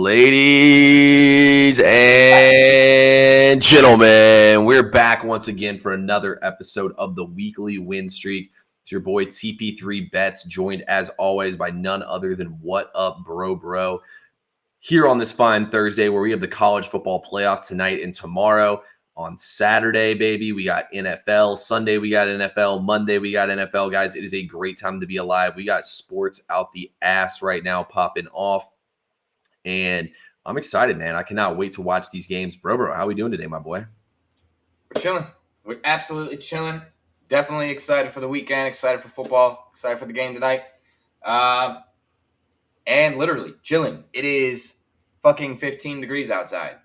Ladies and gentlemen, we're back once again for another episode of the Weekly Win Streak. It's your boy TP3 Bets, joined as always by none other than What Up Bro, here on this fine Thursday where we have the college football playoff tonight and tomorrow. On Saturday, baby, we got NFL. Sunday, we got NFL. Monday, we got NFL. Guys, it is a great time to be alive. We got sports out the ass right now popping off. And I'm excited, man. I cannot wait to watch these games. Bro, how we doing today, my boy? We're chilling. We're absolutely chilling. Definitely excited for the weekend, excited for football, excited for the game tonight. And literally chilling. It is fucking 15 degrees outside.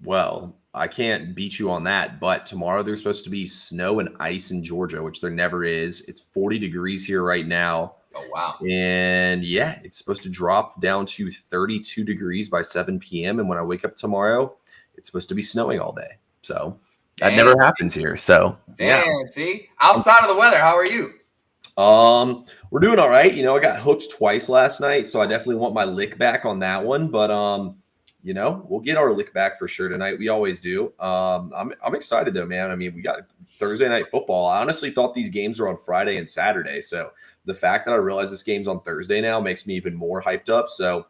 Well, I can't beat you on that, but tomorrow there's supposed to be snow and ice in Georgia, which there never is. It's 40 degrees here right now. Oh, wow. And yeah, it's supposed to drop down to 32 degrees by 7 p.m. And when I wake up tomorrow, it's supposed to be snowing all day. So that never happens here. So damn, yeah. See? Outside of the weather, how are you? We're doing all right. I got hooked twice last night, so I definitely want my lick back on that one. But we'll get our lick back for sure tonight. We always do. I'm excited though, man. I mean, we got Thursday night football. I honestly thought these games were on Friday and Saturday. So the fact that I realize this game's on Thursday now makes me even more hyped up. So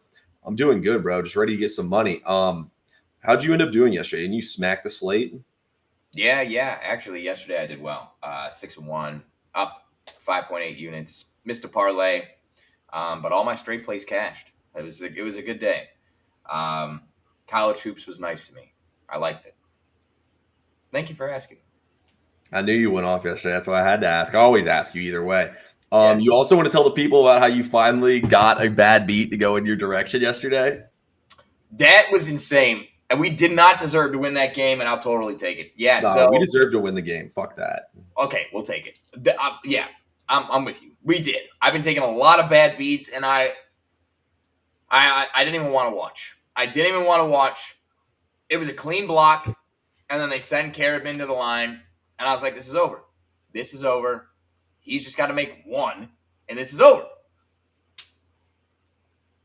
I'm doing good, bro. Just ready to get some money. How'd you end up doing yesterday? Didn't you smack the slate? Yeah. Actually, yesterday I did well. 6-1, up 5.8 units. Missed a parlay, but all my straight plays cashed. It was a good day. College hoops was nice to me. I liked it. Thank you for asking. I knew you went off yesterday. That's why I had to ask. I always ask you either way. You also want to tell the people about how you finally got a bad beat to go in your direction yesterday? That was insane. And we did not deserve to win that game, and I'll totally take it. Yeah, no, we deserve to win the game. Fuck that. Okay, we'll take it. I'm with you. We did. I've been taking a lot of bad beats, and I didn't even want to watch. It was a clean block, and then they send Carabin to the line, and I was like, this is over. He's just got to make one, and this is over.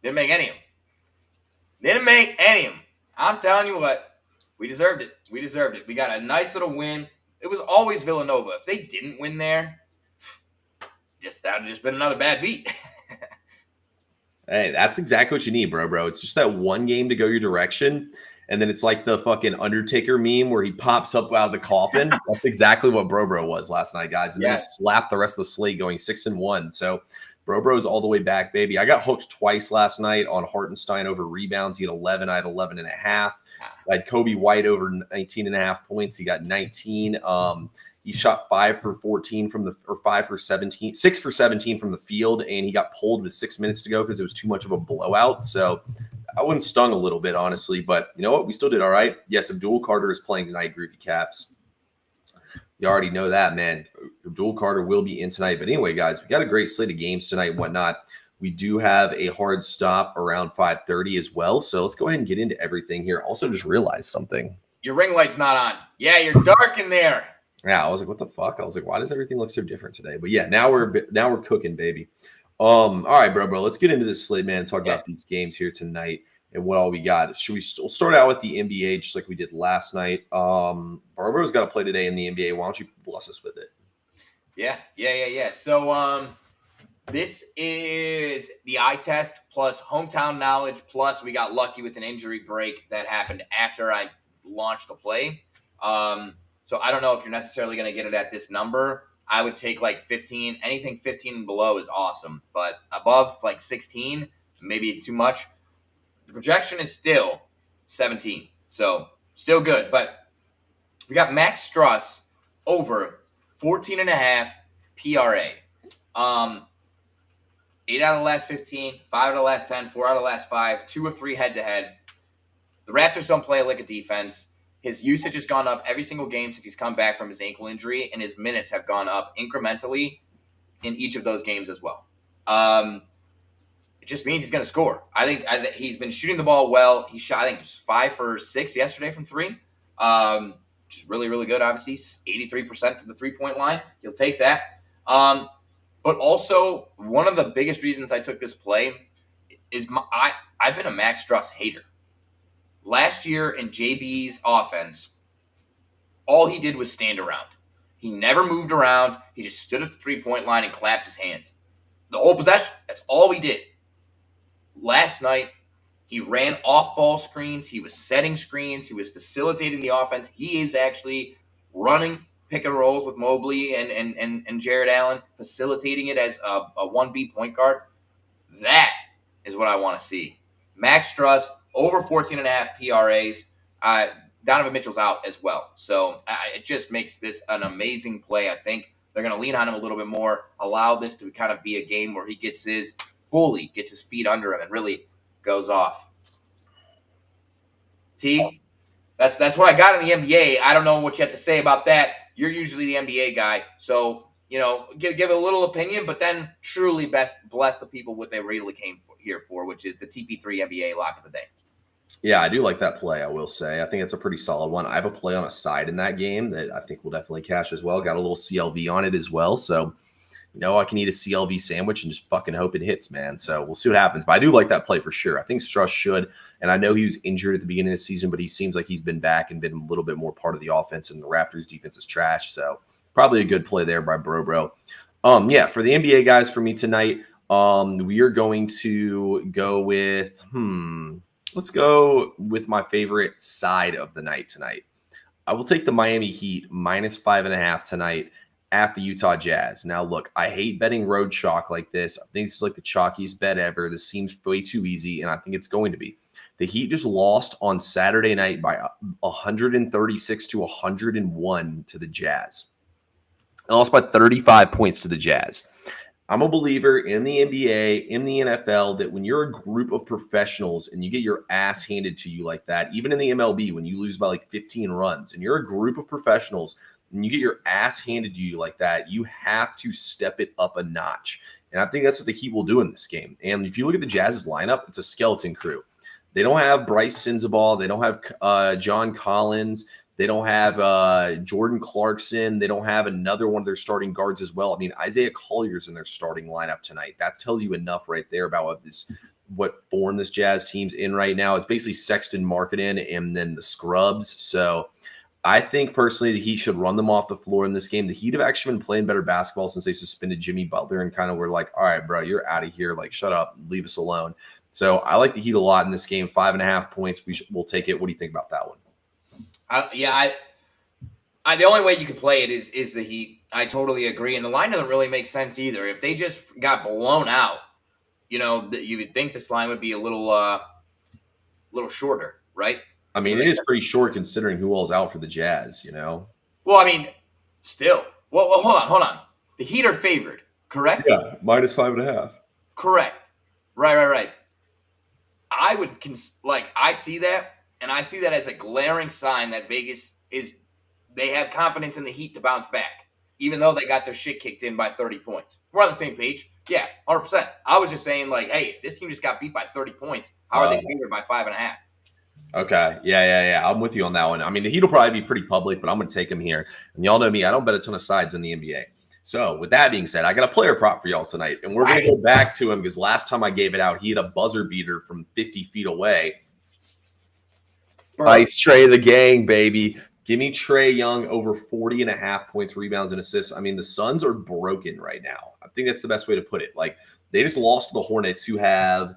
Didn't make any of them. I'm telling you what, we deserved it. We got a nice little win. It was always Villanova. If they didn't win there, that would have just been another bad beat. Hey, that's exactly what you need, bro. It's just that one game to go your direction, and then it's like the fucking Undertaker meme where he pops up out of the coffin. That's exactly what bro was last night, guys. And then he slapped the rest of the slate going 6-1. So bro's all the way back, baby. I got hooked twice last night on Hartenstein over rebounds. He had 11. I had 11.5. I had Kobe White over 19.5 points. He got 19. He shot 5 for 17 from the field, and he got pulled with 6 minutes to go because it was too much of a blowout. So that one stung a little bit, honestly. But you know what? We still did all right. Yes, Abdul Carter is playing tonight, Groovy Caps. You already know that, man. Abdul Carter will be in tonight. But anyway, guys, we got a great slate of games tonight and whatnot. We do have a hard stop around 5:30 as well. So let's go ahead and get into everything here. Also, just realized something. Your ring light's not on. Yeah, you're dark in there. Yeah, I was like, what the fuck? I was like, why does everything look so different today? But yeah, now we're cooking, baby. All right, bro. Let's get into this slate, man, and talk about these games here tonight and what all we got. Should we still start out with the NBA just like we did last night? Barbaro's got to play today in the NBA. Why don't you bless us with it? Yeah. So this is the eye test plus hometown knowledge plus we got lucky with an injury break that happened after I launched the play. So I don't know if you're necessarily going to get it at this number. I would take like 15. Anything 15 and below is awesome. But above like 16, maybe too much. The projection is still 17. So still good. But we got Max Struss over 14.5 PRA. 8 out of the last 15, 5 out of the last 10, 4 out of the last 5, 2 of 3 head-to-head. The Raptors don't play like a defense. His usage has gone up every single game since he's come back from his ankle injury, and his minutes have gone up incrementally in each of those games as well. It just means he's going to score. I think he's been shooting the ball well. He shot, I think, 5 for 6 yesterday from 3, which is really, really good, obviously. 83% from the three-point line. He'll take that. But also, one of the biggest reasons I took this play I've been a Max Struss hater. Last year in JB's offense, all he did was stand around. He never moved around. He just stood at the 3-point line and clapped his hands. The whole possession, that's all he did. Last night, he ran off-ball screens. He was setting screens. He was facilitating the offense. He is actually running pick and rolls with Mobley and Jared Allen, facilitating it as a 1B point guard. That is what I want to see. Max Struss, over 14.5 PRAs. Donovan Mitchell's out as well. So it just makes this an amazing play. I think they're going to lean on him a little bit more, allow this to kind of be a game where he gets his feet under him and really goes off. T, that's what I got in the NBA. I don't know what you have to say about that. You're usually the NBA guy. So, give a little opinion, but then truly bless the people what they really came here for, which is the TP3 NBA lock of the day. Yeah, I do like that play, I will say. I think it's a pretty solid one. I have a play on a side in that game that I think will definitely cash as well. Got a little CLV on it as well. So, I can eat a CLV sandwich and just fucking hope it hits, man. So we'll see what happens. But I do like that play for sure. I think Struss should. And I know he was injured at the beginning of the season, but he seems like he's been back and been a little bit more part of the offense, and the Raptors defense is trash. So probably a good play there by Bro. Yeah, for the NBA guys, for me tonight, we are going to go with, let's go with my favorite side of the night tonight. I will take the Miami Heat -5.5 tonight at the Utah Jazz. Now, look, I hate betting road chalk like this. I think this is like the chalkiest bet ever. This seems way too easy, and I think it's going to be. The Heat just lost on Saturday night by 136-101 to the Jazz. They lost by 35 points to the Jazz. I'm a believer in the NBA, in the NFL, that when you're a group of professionals and you get your ass handed to you like that, even in the MLB, when you lose by like 15 runs, and you're a group of professionals and you get your ass handed to you like that, you have to step it up a notch. And I think that's what the Heat will do in this game. And if you look at the Jazz's lineup, it's a skeleton crew. They don't have Bryce Sensabaugh. They don't have John Collins. They don't have Jordan Clarkson. They don't have another one of their starting guards as well. I mean, Isaiah Collier's in their starting lineup tonight. That tells you enough right there about what form this Jazz team's in right now. It's basically Sexton, Markkanen, and then the scrubs. So I think personally the Heat should run them off the floor in this game. The Heat have actually been playing better basketball since they suspended Jimmy Butler and kind of were like, all right, bro, you're out of here. Like, shut up. Leave us alone. So I like the Heat a lot in this game. 5.5 points. We'll take it. What do you think about that one? The only way you could play it is the Heat. I totally agree. And the line doesn't really make sense either. If they just got blown out, you would think this line would be a little shorter, right? I mean, it is pretty short considering who all's out for the Jazz, Well, I mean, still. Well, hold on. The Heat are favored, correct? Yeah, -5.5. Correct. Right. I would I see that, and I see that as a glaring sign that Vegas they have confidence in the Heat to bounce back, even though they got their shit kicked in by 30 points. We're on the same page. Yeah, 100%. I was just saying, hey, this team just got beat by 30 points. How are they favored by 5.5? Okay. Yeah. I'm with you on that one. I mean, the Heat will probably be pretty public, but I'm going to take them here. And y'all know me, I don't bet a ton of sides in the NBA. So with that being said, I got a player prop for y'all tonight. And we're going to go back to him because last time I gave it out, he had a buzzer beater from 50 feet away. Nice Trey the gang, baby. Give me Trae Young over 40.5 points, rebounds, and assists. I mean, the Suns are broken right now. I think that's the best way to put it. They just lost to the Hornets, who have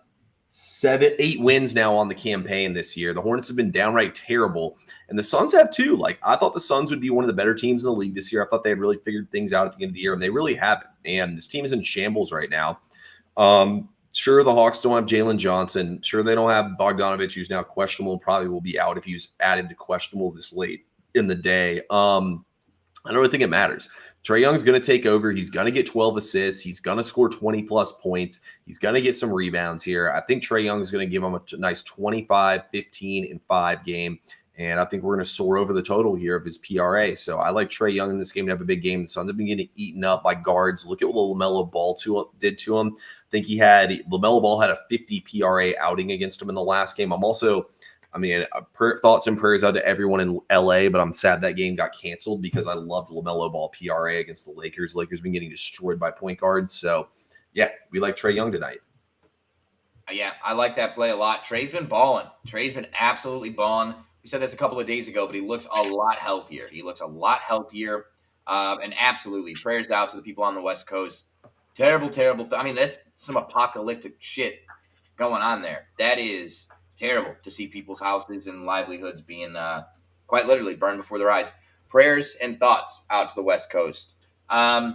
8 wins now on the campaign this year. The Hornets have been downright terrible, and the Suns have too. I thought the Suns would be one of the better teams in the league this year. I thought they had really figured things out at the end of the year, and they really haven't. And this team is in shambles right now. Sure, the Hawks don't have Jalen Johnson. Sure, they don't have Bogdanovich, who's now questionable, probably will be out if he was added to questionable this late in the day. I don't really think it matters. Trae Young's going to take over. He's going to get 12 assists. He's going to score 20-plus points. He's going to get some rebounds here. I think Trae Young is going to give him a nice 25, 15, and 5 game. And I think we're going to soar over the total here of his PRA. So I like Trae Young in this game to have a big game. The Suns have been getting eaten up by guards. Look at what LaMelo Ball did to him. I think LaMelo Ball had a 50 PRA outing against him in the last game. Thoughts and prayers out to everyone in LA, but I'm sad that game got canceled because I loved LaMelo Ball PRA against the Lakers. Lakers been getting destroyed by point guards. So, yeah, we like Trae Young tonight. Yeah, I like that play a lot. Trey's been balling. Trey's been absolutely balling. We said this a couple of days ago, but he looks a lot healthier. And absolutely, prayers out to the people on the West Coast. Terrible, terrible. I mean, that's some apocalyptic shit going on there. That is terrible to see people's houses and livelihoods being quite literally burned before their eyes. Prayers and thoughts out to the West Coast. I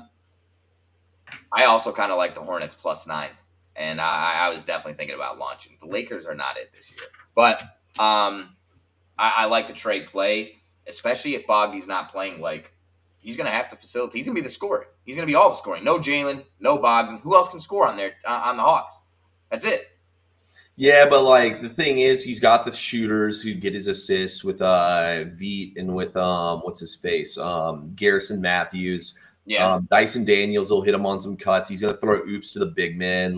also kind of like the Hornets +9, and I was definitely thinking about launching. The Lakers are not it this year, but I like the Trey play, especially if Bogdy's not playing. Like, he's going to have to facilitate. He's going to be the scorer. He's going to be all the scoring. No Jalen, no Bogdan. Who else can score on there on the Hawks? That's it. Yeah, but like the thing is, he's got the shooters who get his assists with Veet and with what's his face, Garrison Matthews. Yeah. Dyson Daniels will hit him on some cuts. He's gonna throw oops to the big men.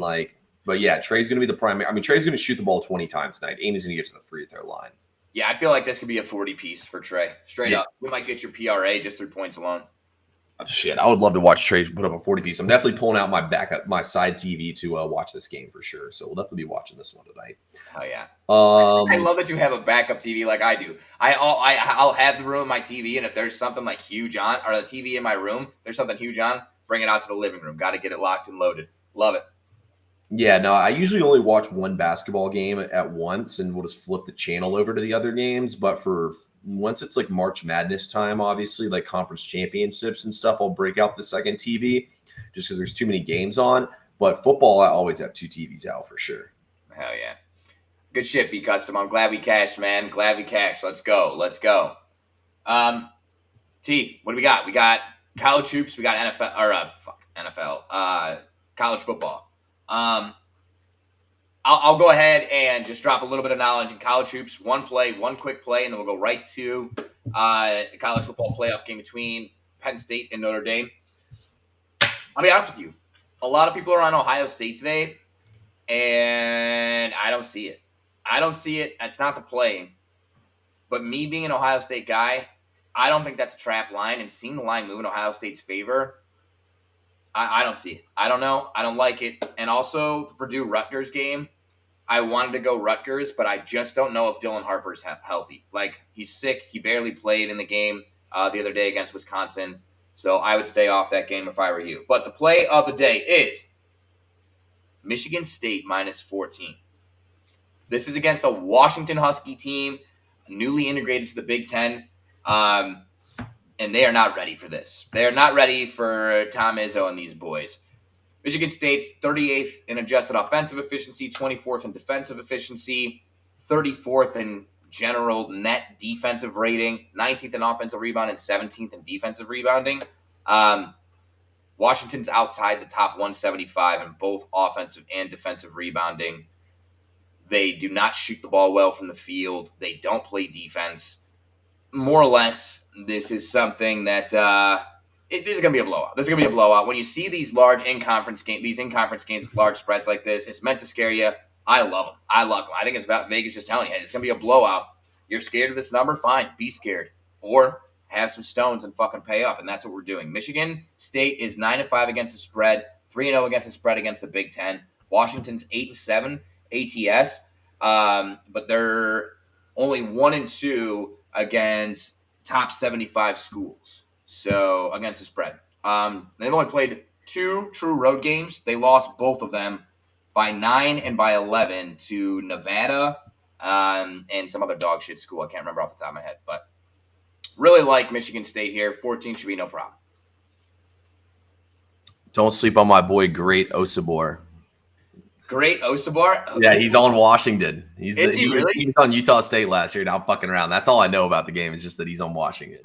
But yeah, Trey's gonna be the primary. I mean, Trey's gonna shoot the ball 20 times tonight, and he's gonna get to the free throw line. Yeah, I feel like this could be a 40 piece for Trey. Straight up. We might get your PRA just through points alone. Shit, I would love to watch Trey put up a 40 piece. I'm definitely pulling out my side TV to watch this game for sure. So we'll definitely be watching this one tonight. Oh yeah. I love that you have a backup TV like I do. I'll have the room my TV, and if there's something like huge on, or the TV in my room, there's something huge on, bring it out to the living room. Got to get it locked and loaded. Love it. Yeah, no, I usually only watch one basketball game at once, and we'll just flip the channel over to the other games. But for once it's like March Madness time, obviously, like conference championships and stuff, I'll break out the second TV just because there's too many games on. But football, I always have two TVs out for sure. Hell yeah. Good shit, B Custom. I'm glad we cashed, man. Glad we cashed. Let's go. T, what do we got? We got college hoops. We got NFL. College football. I'll go ahead and just drop a little bit of knowledge in college hoops. One quick play, and then we'll go right to the college football playoff game between Penn State and Notre Dame. I'll be honest with you. A lot of people are on Ohio State today, and I don't see it. That's not the play. But me being an Ohio State guy, I don't think that's a trap line. And seeing the line move in Ohio State's favor, I don't see it. I don't know. I don't like it. And also, the Purdue-Rutgers game, I wanted to go Rutgers, but I just don't know if Dylan Harper's healthy. Like, he's sick. He barely played in the game the other day against Wisconsin. So I would stay off that game if I were you. But the play of the day is Michigan State -14. This is against a Washington Husky team, newly integrated to the Big Ten. And they are not ready for this. They are not ready for Tom Izzo and these boys. Michigan State's 38th in adjusted offensive efficiency, 24th in defensive efficiency, 34th in general net defensive rating, 19th in offensive rebound, and 17th in defensive rebounding. Washington's outside the top 175 in both offensive and defensive rebounding. They do not shoot the ball well from the field. They don't play defense. More or less, this is something that this is going to be a blowout. When you see these large in-conference games with large spreads like this, it's meant to scare you. I love them. I think it's Vegas just telling you, hey, it's going to be a blowout. You're scared of this number? Fine, be scared. Or have some stones and fucking pay up, and that's what we're doing. Michigan State is 9-5 against the spread, 3-0 against the spread against the Big Ten. Washington's 8-7 ATS, but they're only 1-2 against top 75 schools. So against the spread. They've only played 2 true road games. They lost both of them by 9 and by 11 to Nevada and some other dog shit school. I can't remember off the top of my head, but really like Michigan State here. 14 should be no problem. Don't sleep on my boy, Great Osobor. Great Osobor? Yeah, he's on Washington. Is he really? He was on Utah State last year. Now I'm fucking around. That's all I know about the game is just that he's on Washington.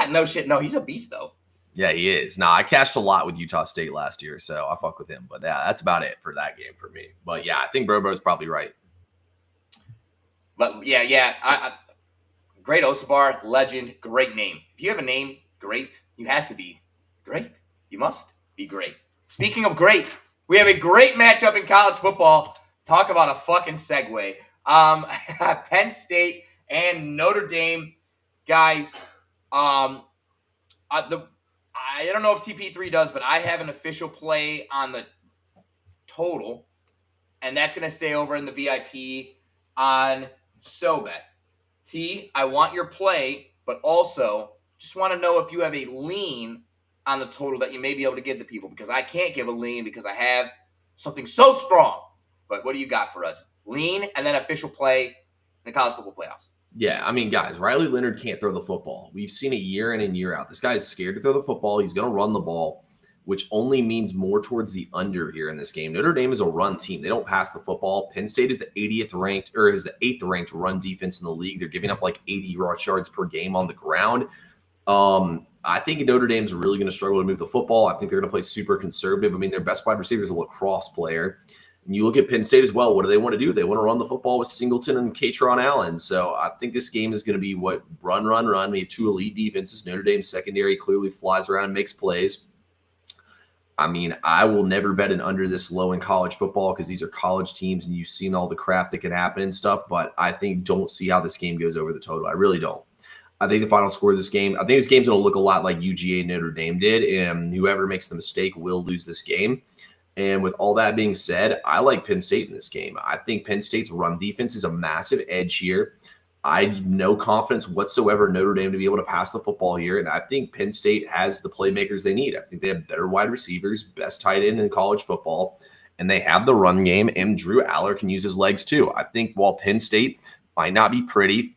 No shit. No, he's a beast, though. Yeah, he is. Nah, I cashed a lot with Utah State last year, so I fuck with him. But yeah, that's about it for that game for me. But yeah, I think Bro's probably right. But yeah. Great Osobor, legend, great name. If you have a name, great, you have to be great. You must be great. Speaking of great, we have a great matchup in college football. Talk about a fucking segue. Penn State and Notre Dame, guys. I don't know if TP3 does, but I have an official play on the total. and that's going to stay over in the VIP on SoBet. T, I want your play, but also just want to know if you have a lean on the total that you may be able to give to people, because I can't give a lean because I have something so strong. But what do you got for us? Lean and then official play in the college football playoffs. Yeah, I mean, guys, Riley Leonard can't throw the football. We've seen it year in and year out. This guy is scared to throw the football. He's going to run the ball, which only means more towards the under here in this game. Notre Dame is a run team. They don't pass the football. Penn State is the 80th ranked, or is the 8th ranked run defense in the league. They're giving up like 80 rush yards per game on the ground. I think Notre Dame's really going to struggle to move the football. I think they're going to play super conservative. I mean, their best wide receiver is a lacrosse player. And you look at Penn State as well. What do they want to do? They want to run the football with Singleton and Katron Allen. So I think this game is going to be what run. We have two elite defenses. Notre Dame's secondary clearly flies around and makes plays. I mean, I will never bet an under this low in college football because these are college teams and you've seen all the crap that can happen and stuff. But I don't see how this game goes over the total. I really don't. I think the final score of this game, I think this game's going to look a lot like UGA Notre Dame did, and whoever makes the mistake will lose this game. And with all that being said, I like Penn State in this game. I think Penn State's run defense is a massive edge here. I have no confidence whatsoever in Notre Dame to be able to pass the football here, and I think Penn State has the playmakers they need. I think they have better wide receivers, best tight end in college football, and they have the run game, and Drew Aller can use his legs too. I think while Penn State might not be pretty,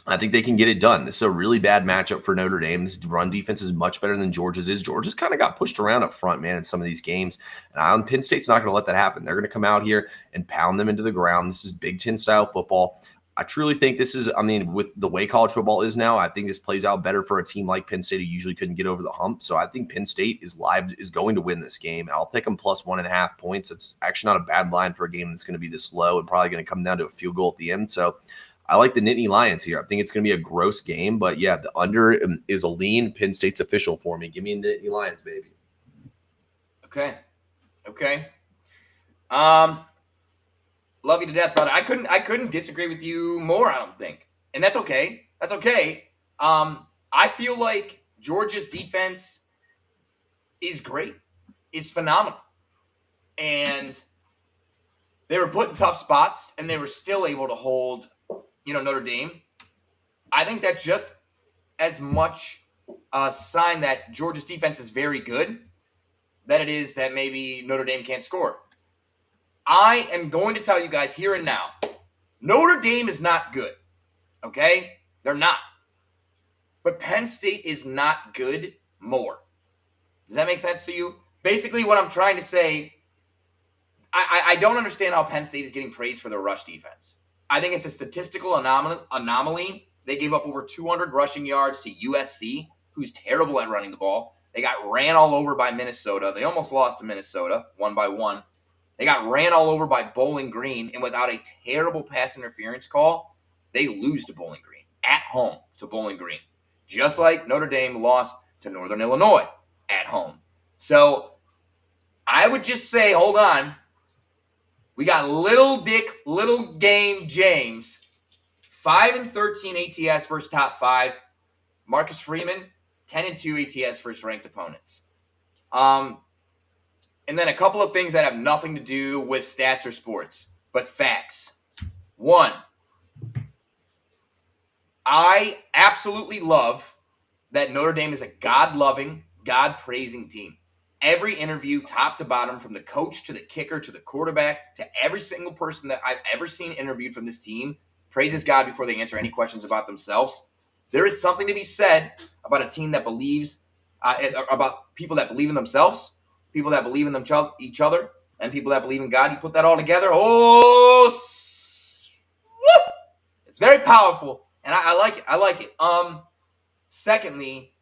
I think they can get it done. This is a really bad matchup for Notre Dame. This run defense is much better than Georgia's is. Georgia's kind of got pushed around up front, man, in some of these games. And Penn State's not going to let that happen. They're going to come out here and pound them into the ground. This is Big Ten style football. I truly think this is, I mean, with the way college football is now, I think this plays out better for a team like Penn State who usually couldn't get over the hump. So I think Penn State is going to win this game. I'll take them plus 1.5 points. It's actually not a bad line for a game that's going to be this low and probably going to come down to a field goal at the end. So I like the Nittany Lions here. I think it's going to be a gross game, but yeah, the under is a lean. Penn State's official for me. Give me the Nittany Lions, baby. Okay. Love you to death, brother. I couldn't disagree with you more, I don't think. And that's okay. That's okay. I feel like Georgia's defense is great. Is phenomenal. And they were put in tough spots, and they were still able to hold Notre Dame. I think that's just as much a sign that Georgia's defense is very good that it is that maybe Notre Dame can't score. I am going to tell you guys here and now, Notre Dame is not good, okay? They're not. But Penn State is not good more. Does that make sense to you? Basically, what I'm trying to say, I don't understand how Penn State is getting praised for their rush defense. I think it's a statistical anomaly. They gave up over 200 rushing yards to USC, who's terrible at running the ball. They got ran all over by Minnesota. They almost lost to Minnesota 1-1. They got ran all over by Bowling Green, and without a terrible pass interference call, they lose to Bowling Green at home to Bowling Green, just like Notre Dame lost to Northern Illinois at home. So I would just say, hold on. We got Little Game James, 5-13 ATS versus top 5. Marcus Freeman, 10-2 ATS versus ranked opponents. And then a couple of things that have nothing to do with stats or sports, but facts. 1, I absolutely love that Notre Dame is a God-loving, God-praising team. Every interview, top to bottom, from the coach to the kicker to the quarterback to every single person that I've ever seen interviewed from this team, praises God before they answer any questions about themselves. There is something to be said about a team that believes, about people that believe in themselves, people that believe in each other, and people that believe in God. You put that all together, it's very powerful, and I like it. I like it. Secondly,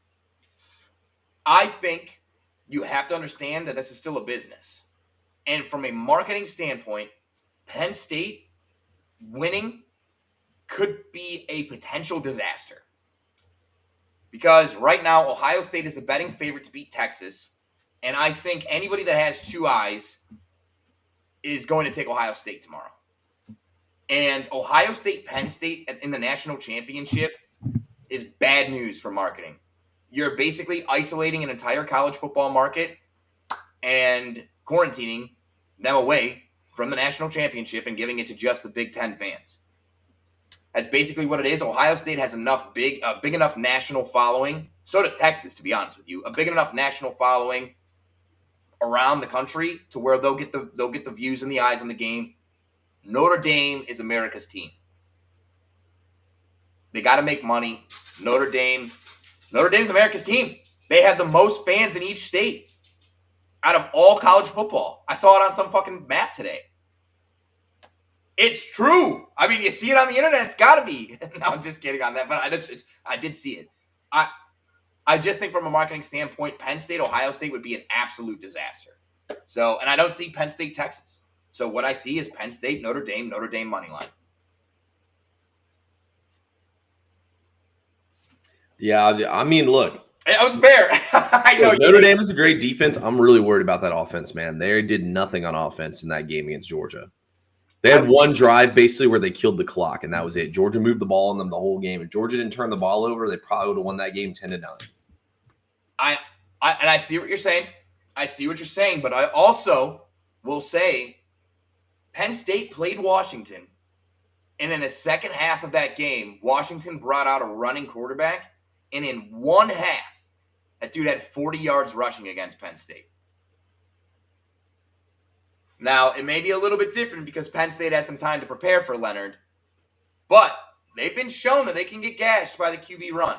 I think you have to understand that this is still a business. And from a marketing standpoint, Penn State winning could be a potential disaster. Because right now, Ohio State is the betting favorite to beat Texas. And I think anybody that has 2 eyes is going to take Ohio State tomorrow. And Ohio State, Penn State in the national championship is bad news for marketing. You're basically isolating an entire college football market and quarantining them away from the national championship and giving it to just the Big Ten fans. That's basically what it is. Ohio State has big enough national following. So does Texas, to be honest with you. A big enough national following around the country to where they'll get the views and the eyes on the game. Notre Dame is America's team. They got to make money. Notre Dame's America's team. They have the most fans in each state out of all college football. I saw it on some fucking map today. It's true. I mean, you see it on the internet. It's got to be. No, I'm just kidding on that, but I did see it. I just think from a marketing standpoint, Penn State, Ohio State would be an absolute disaster. So, and I don't see Penn State, Texas. So what I see is Penn State, Notre Dame money line. Yeah, I mean, look. It was fair. I know Notre Dame is a great defense. I'm really worried about that offense, man. They did nothing on offense in that game against Georgia. They had one drive basically where they killed the clock, and that was it. Georgia moved the ball on them the whole game. If Georgia didn't turn the ball over, they probably would have won that game 10-9. I see what you're saying. I see what you're saying, but I also will say Penn State played Washington, and in the second half of that game, Washington brought out a running quarterback, and in one half, that dude had 40 yards rushing against Penn State. Now, it may be a little bit different because Penn State has some time to prepare for Leonard, but they've been shown that they can get gashed by the QB run.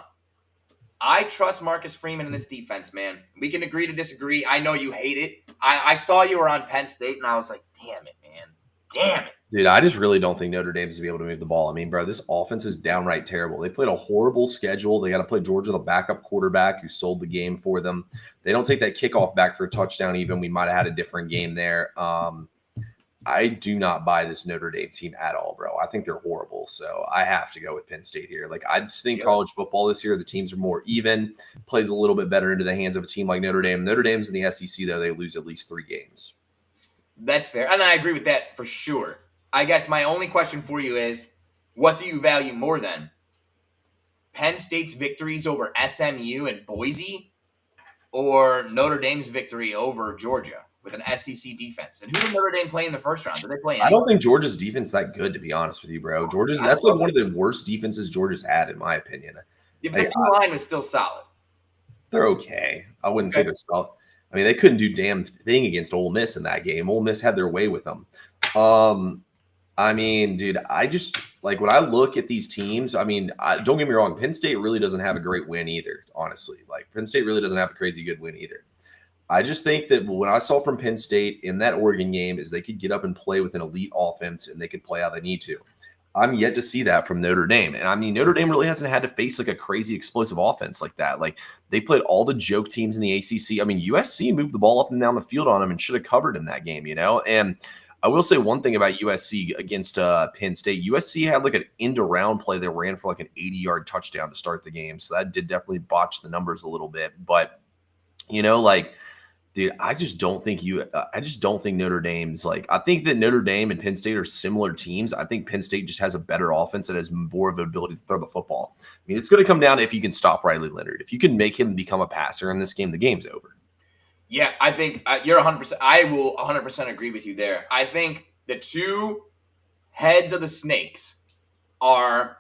I trust Marcus Freeman in this defense, man. We can agree to disagree. I know you hate it. I saw you were on Penn State, and I was like, damn it, man. Damn it. Dude, I just really don't think Notre Dame's going to be able to move the ball. I mean, bro, this offense is downright terrible. They played a horrible schedule. They got to play Georgia, the backup quarterback who sold the game for them. They don't take that kickoff back for a touchdown even. We might have had a different game there. I do not buy this Notre Dame team at all, bro. I think they're horrible. So I have to go with Penn State here. Like, I just think college football this year, the teams are more even, plays a little bit better into the hands of a team like Notre Dame. Notre Dame's in the SEC, though. They lose at least 3 games. That's fair. And I agree with that for sure. I guess my only question for you is, what do you value more then? Penn State's victories over SMU and Boise, or Notre Dame's victory over Georgia with an SEC defense? And who did Notre Dame play in the first round? Did they play anyone? I don't think Georgia's defense that good, to be honest with you, bro. That's like one of the worst defenses Georgia's had, in my opinion. The D line was still solid. They're okay. I wouldn't say they're solid. I mean, they couldn't do damn thing against Ole Miss in that game. Ole Miss had their way with them. I mean, dude, I just like when I look at these teams. I mean, don't get me wrong. Penn State really doesn't have a great win either, honestly. Like, Penn State really doesn't have a crazy good win either. I just think that what I saw from Penn State in that Oregon game is they could get up and play with an elite offense and they could play how they need to. I'm yet to see that from Notre Dame. And I mean, Notre Dame really hasn't had to face like a crazy explosive offense like that. Like, they played all the joke teams in the ACC. I mean, USC moved the ball up and down the field on them and should have covered in that game, you know? And I will say one thing about USC against Penn State. USC had like an end around play that ran for like an 80-yard touchdown to start the game. So that did definitely botch the numbers a little bit. But, you know, like, dude, I just don't think Notre Dame's like, I think that Notre Dame and Penn State are similar teams. I think Penn State just has a better offense that has more of an ability to throw the football. I mean, it's going to come down to if you can stop Riley Leonard. If you can make him become a passer in this game, the game's over. Yeah, I think you're 100%. I will 100% agree with you there. I think the two heads of the snakes are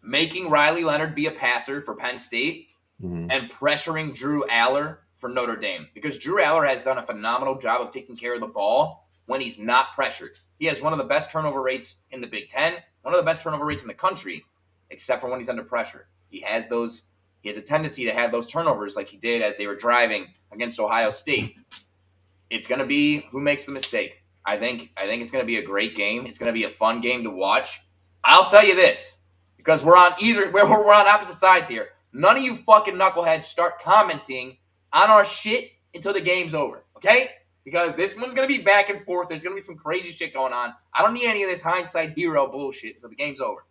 making Riley Leonard be a passer for Penn State and pressuring Drew Aller for Notre Dame, because Drew Aller has done a phenomenal job of taking care of the ball when he's not pressured. He has one of the best turnover rates in the Big Ten, one of the best turnover rates in the country, except for when he's under pressure. He has a tendency to have those turnovers like he did as they were driving against Ohio State. It's going to be who makes the mistake. I think it's going to be a great game. It's going to be a fun game to watch. I'll tell you this, because we're on opposite sides here. None of you fucking knuckleheads start commenting on our shit until the game's over, okay? Because this one's going to be back and forth. There's going to be some crazy shit going on. I don't need any of this hindsight hero bullshit until the game's over.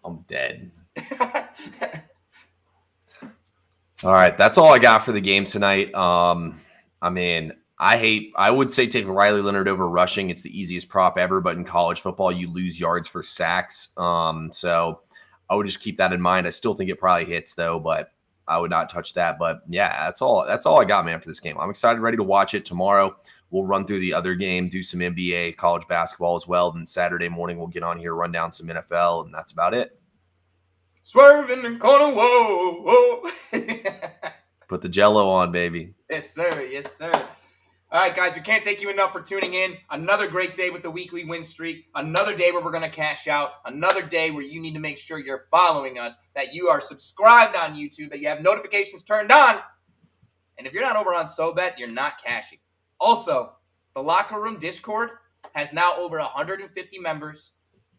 I'm dead. All right, that's all I got for the game tonight. I mean, I would say take Riley Leonard over rushing. It's the easiest prop ever, but in college football, you lose yards for sacks. So I would just keep that in mind. I still think it probably hits, though, but I would not touch that. But yeah, that's all I got, man, for this game. I'm excited, ready to watch it tomorrow. We'll run through the other game, do some NBA, college basketball as well. Then Saturday morning, we'll get on here, run down some NFL, and that's about it. Swerve in the corner, whoa, whoa. Put the Jello on, baby. Yes, sir. Yes, sir. All right, guys, we can't thank you enough for tuning in. Another great day with the weekly win streak. Another day where we're going to cash out. Another day where you need to make sure you're following us, that you are subscribed on YouTube, that you have notifications turned on. And if you're not over on SoBet, you're not cashing. Also, the Locker Room Discord has now over 150 members.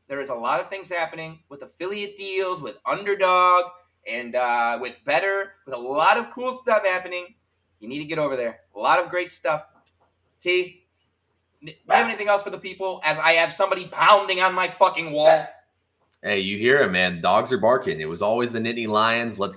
There is a lot of things happening with affiliate deals, with Underdog, and with Better, with a lot of cool stuff happening. You need to get over there. A lot of great stuff. T, do you have anything else for the people as I have somebody pounding on my fucking wall? Hey, you hear it, man. Dogs are barking. It was always the Nittany Lions. Let's get